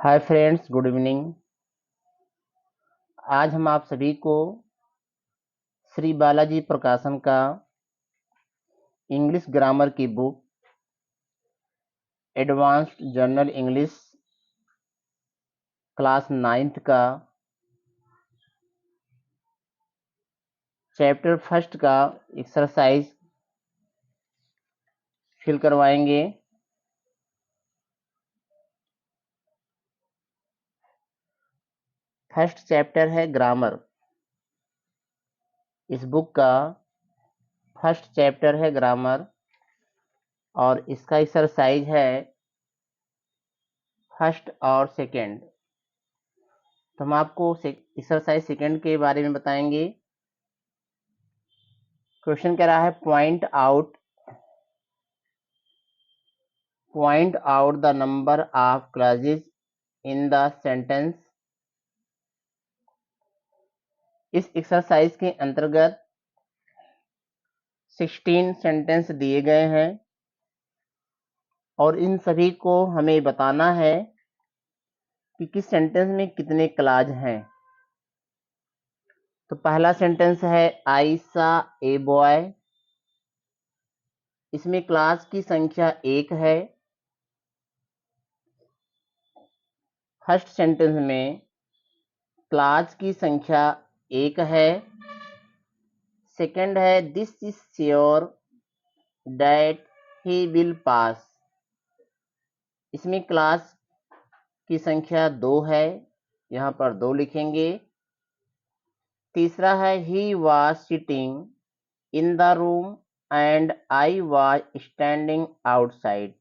Hi friends, good evening. आज हम आप सभी को श्री बालाजी प्रकाशन का इंग्लिश ग्रामर की book advanced general English class 9th का चैप्टर फर्स्ट का एक्सरसाइज फिल करवाएंगे। फर्स्ट चैप्टर है ग्रामर। इस बुक का फर्स्ट चैप्टर है ग्रामर और इसका एक्सरसाइज है फर्स्ट और सेकंड। तो हम आपको एक्सरसाइज सेकंड के बारे में बताएंगे। क्वेश्चन कह रहा है point out the number of clauses in the sentence। इस एक्सरसाइज के अंतर्गत 16 सेंटेंस दिए गए हैं और इन सभी को हमें बताना है कि किस सेंटेंस में कितने क्लाज हैं। तो पहला सेंटेंस है आई सा ए बॉय। इसमें क्लाज की संख्या 1 है। फर्स्ट सेंटेंस में क्लाज की संख्या 1 है। सेकंड है this is sure that he will पास। इसमें क्लास की संख्या 2 है, यहाँ पर 2 लिखेंगे। तीसरा है ही was sitting in the room and I was standing outside.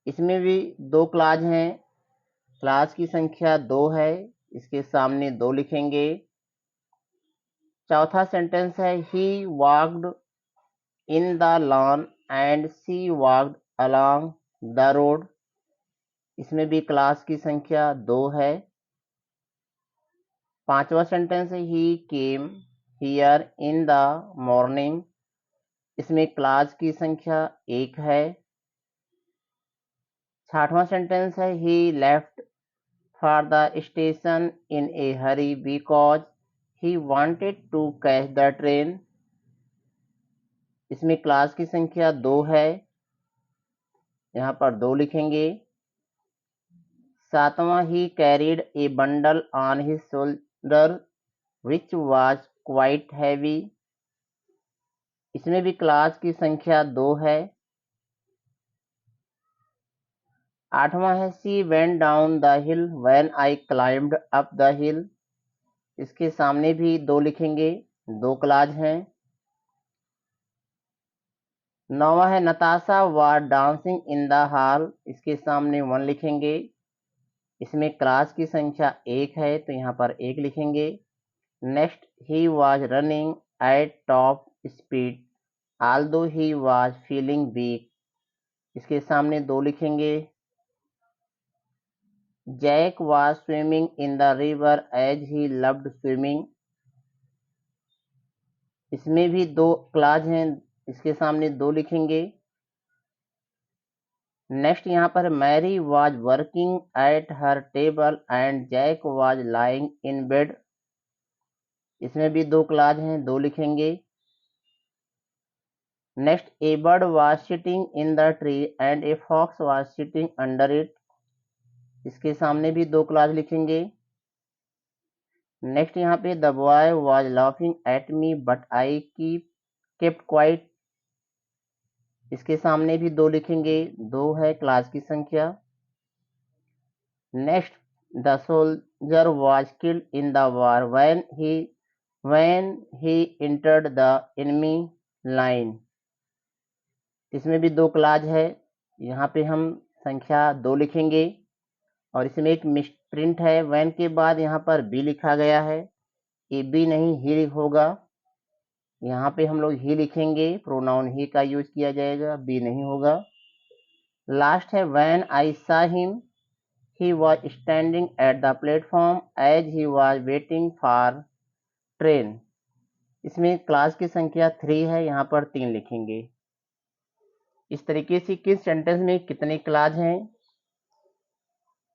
इसमें भी 2 क्लास हैं। क्लास की संख्या 2 है, इसके सामने 2 लिखेंगे। चौथा सेंटेंस है he walked in the lawn and she walked along the road. इसमें भी क्लास की संख्या 2 है। पांचवा सेंटेंस है he came here in the morning. इसमें क्लास की संख्या 1 है। छठवां सेंटेंस है he left for the station in a hurry because he wanted to catch the train. इसमें क्लास की संख्या 2 है, यहाँ पर 2 लिखेंगे। सातवां he carried a bundle on his shoulder which was quite heavy. इसमें भी क्लास की संख्या 2 है। आठवां है she went down the hill when I climbed up the हिल। इसके सामने भी 2 लिखेंगे, 2 क्लास हैं। नौवां है Natasha was dancing in the hall. इसके सामने 1 लिखेंगे। इसमें क्लास की संख्या 1 है, तो यहाँ पर 1 लिखेंगे। Next he was running at top speed although he was feeling weak. इसके सामने 2 लिखेंगे। Jack was swimming in the river as he loved swimming. इसमें भी 2 क्लास हैं, इसके सामने 2 लिखेंगे। नेक्स्ट यहाँ पर Mary was working at her table and Jack was lying in bed. इसमें भी 2 क्लास हैं, 2 लिखेंगे। Next a bird was sitting in the tree and a fox was sitting under it. इसके सामने भी 2 क्लास लिखेंगे। नेक्स्ट यहाँ पे the boy was laughing at me but I kept quiet. इसके सामने भी 2 लिखेंगे, 2 है क्लास की संख्या। Next the soldier was killed in the war when he entered the enemy line. इसमें भी 2 क्लास है, यहाँ पे हम संख्या 2 लिखेंगे। और इसमें एक मिसप्रिंट है, व्हेन के बाद यहाँ पर बी लिखा गया है। ये बी नहीं ही होगा, यहाँ पे हम लोग ही लिखेंगे, प्रोनाउन ही का यूज किया जाएगा, बी नहीं होगा। लास्ट है when I saw him he was standing at the platform as he was waiting for train. इसमें क्लास की संख्या 3 है, यहाँ पर 3 लिखेंगे। इस तरीके से किस सेंटेंस में कितने क्लास हैं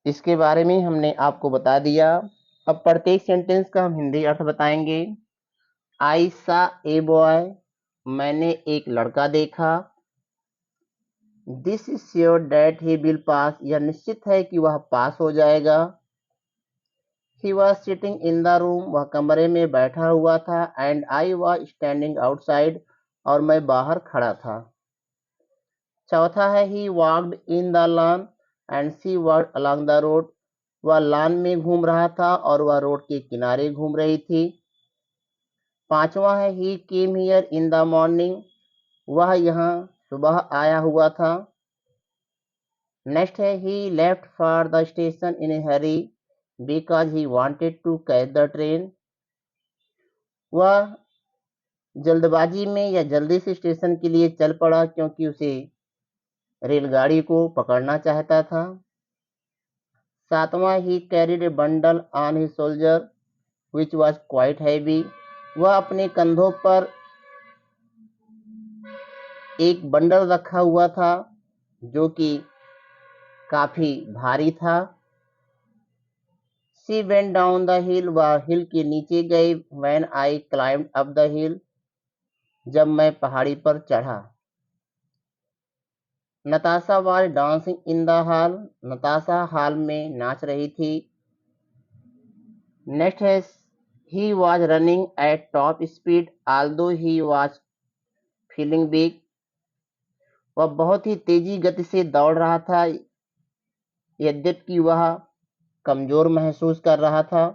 इसके बारे में हमने आपको बता दिया। अब प्रत्येक सेंटेंस का हम हिंदी अर्थ बताएंगे। आई सा ए बॉय, मैंने एक लड़का देखा। This is sure that he will pass, यह निश्चित है कि वह पास हो जाएगा। He was sitting in the room, वह कमरे में बैठा हुआ था। And I was standing outside, और मैं बाहर खड़ा था। चौथा है he walked in the lawn and she walked along the road, वह लॉन में घूम रहा था और वह रोड के किनारे घूम रही थी। पांचवा है he came here in the morning, वह यहाँ सुबह आया हुआ था। नेक्स्ट है he left for the station in a hurry because he wanted to catch the train, वह जल्दबाजी में या जल्दी से स्टेशन के लिए चल पड़ा क्योंकि उसे रेलगाड़ी को पकड़ना चाहता था। सातवां he carried a bundle on his shoulder which was quite heavy, वह अपने कंधों पर एक बंडल रखा हुआ था जो कि काफी भारी था। She went down the hill, वह हिल के नीचे गई। When I climbed up the hill, जब मैं पहाड़ी पर चढ़ा। Natasha was dancing in the hall, Natasha hall में नाच रही थी। नेक्स्ट है he was running at top speed although he was feeling weak, वह बहुत ही तेजी गति से दौड़ रहा था यद्यपि वह कमजोर महसूस कर रहा था।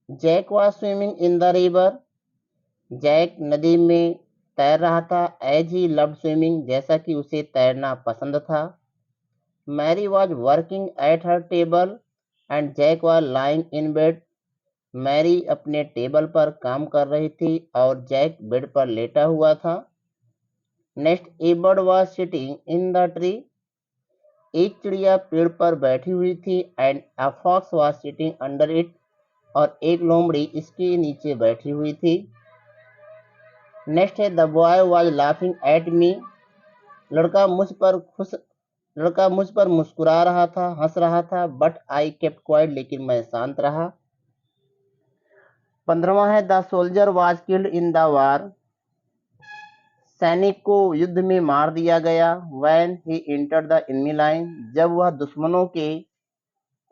Jack was swimming in the river, Jack नदी में तैर रहा था। एज ही लव्ड स्विमिंग, जैसा कि उसे तैरना पसंद था। Mary was working at her table and Jack was lying in bed, Mary अपने टेबल पर काम कर रही थी और जैक बेड पर लेटा हुआ था। Next, a bird was sitting in the tree, एक चिड़िया पेड़ पर बैठी हुई थी। And a fox was sitting under it, और एक लोमड़ी इसके नीचे बैठी हुई थी। नेक्स्ट है the boy was laughing at मी, लड़का मुझ पर मुस्कुरा रहा था, हंस रहा था। बट आई केप्ट क्वाइट, लेकिन मैं शांत रहा। 15वां है the soldier was killed in the war, सैनिक को युद्ध में मार दिया गया। When he entered the enemy line, जब वह दुश्मनों के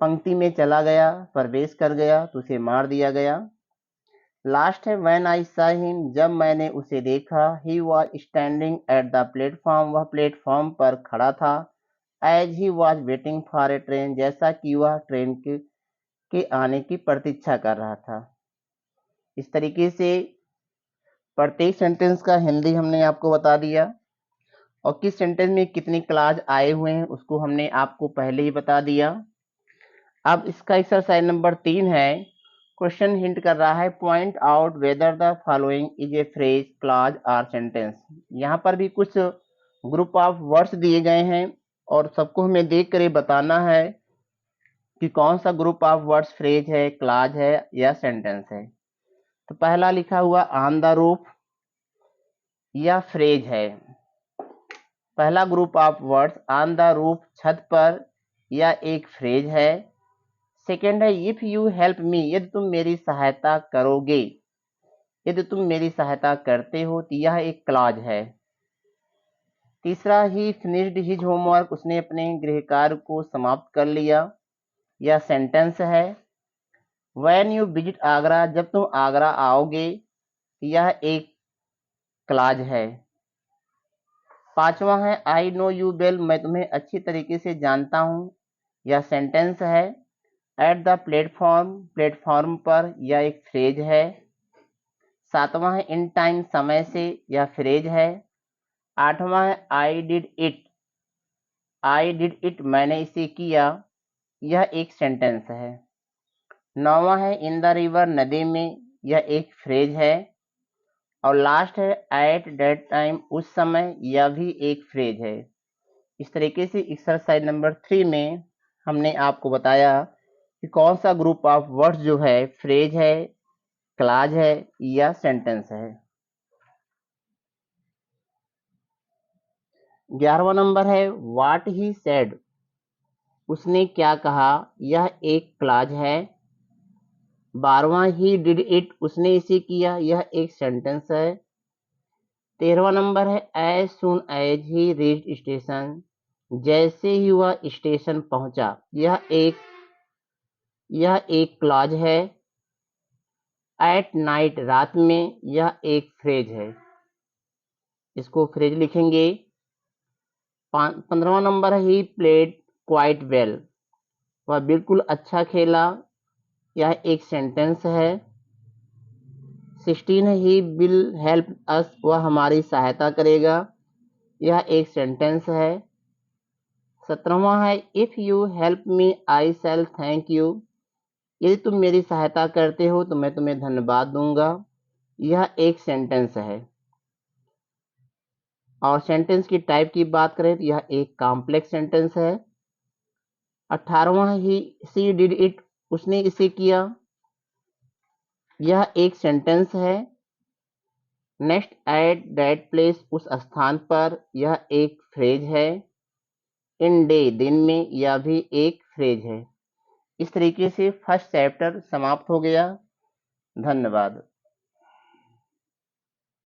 पंक्ति में चला गया, प्रवेश कर गया, तो उसे मार दिया गया। लास्ट है व्हेन आई सॉ हिम, जब मैंने उसे देखा। He was standing at the platform, वह प्लेटफॉर्म पर खड़ा था। As he was waiting for a train, जैसा कि वह ट्रेन के आने की प्रतीक्षा कर रहा था। इस तरीके से प्रत्येक सेंटेंस का हिंदी हमने आपको बता दिया, और किस सेंटेंस में कितने क्लास आए हुए हैं उसको हमने आपको पहले ही बता दिया। अब इसका एक्सरसाइज नंबर 3 है। क्वेश्चन हिंट कर रहा है point out whether the following is a phrase clause और सेंटेंस। यहाँ पर भी कुछ ग्रुप ऑफ वर्ड्स दिए गए हैं और सबको हमें देख कर बताना है कि कौन सा ग्रुप ऑफ वर्ड्स फ्रेज है, क्लॉज है या सेंटेंस है। तो पहला लिखा हुआ ऑन द रूफ, यह फ्रेज है। पहला group of words on the roof, छत पर, यह एक फ्रेज है। सेकेंड है इफ यू हेल्प मी, यदि तुम मेरी सहायता करोगे, यदि तुम मेरी सहायता करते हो, तो यह एक क्लॉज है। तीसरा ही फिनिश्ड हिज होमवर्क, उसने अपने गृह कार्य को समाप्त कर लिया, यह सेंटेंस है। व्हेन यू विजिट आगरा, जब तुम आगरा आओगे, यह एक क्लॉज है। पांचवा है आई नो यू वेल, मैं तुम्हें अच्छी तरीके से जानता हूं, यह सेंटेंस है। एट द प्लेटफॉर्म, प्लेटफॉर्म पर, यह एक फ्रेज है। सातवां है इन टाइम, समय से, यह फ्रेज है। आठवां है I did it, I did it, मैंने इसे किया, यह एक सेंटेंस है। नौवां है इन द रिवर, नदी में, यह एक फ्रेज है। और लास्ट है एट दैट टाइम, उस समय, यह भी एक फ्रेज है। इस तरीके से एक्सरसाइज नंबर 3 में हमने आपको बताया कि कौन सा ग्रुप ऑफ वर्ड्स जो है फ्रेज है, क्लॉज है या सेंटेंस है। 11वां नंबर है व्हाट ही सेड, उसने क्या कहा, यह एक क्लॉज है। 12वां ही डिड इट, उसने इसे किया, यह एक सेंटेंस है। 13वां नंबर है as soon as he reached station, जैसे ही वह स्टेशन पहुंचा, यह एक क्लॉज है। एट नाइट, रात में, यह एक फ्रेज है। इसको फ्रेज लिखेंगे। 15वां नंबर है ही प्लेड क्वाइट वेल, वह बिल्कुल अच्छा खेला, यह एक सेंटेंस है। 16 है ही विल हेल्प अस, वह हमारी सहायता करेगा, यह एक सेंटेंस है। 17वां है if you help me I shall thank you, यदि तुम मेरी सहायता करते हो तो मैं तुम्हें धन्यवाद दूंगा, यह एक सेंटेंस है। और सेंटेंस की टाइप की बात करें तो यह एक कॉम्प्लेक्स सेंटेंस है। 18वां ही सी डिड इट, उसने इसे किया, यह एक सेंटेंस है। नेक्स्ट एट दैट प्लेस, उस स्थान पर, यह एक फ्रेज है। इन डे, दिन में, यह भी एक फ्रेज है। इस तरीके से फर्स्ट चैप्टर समाप्त हो गया। धन्यवाद।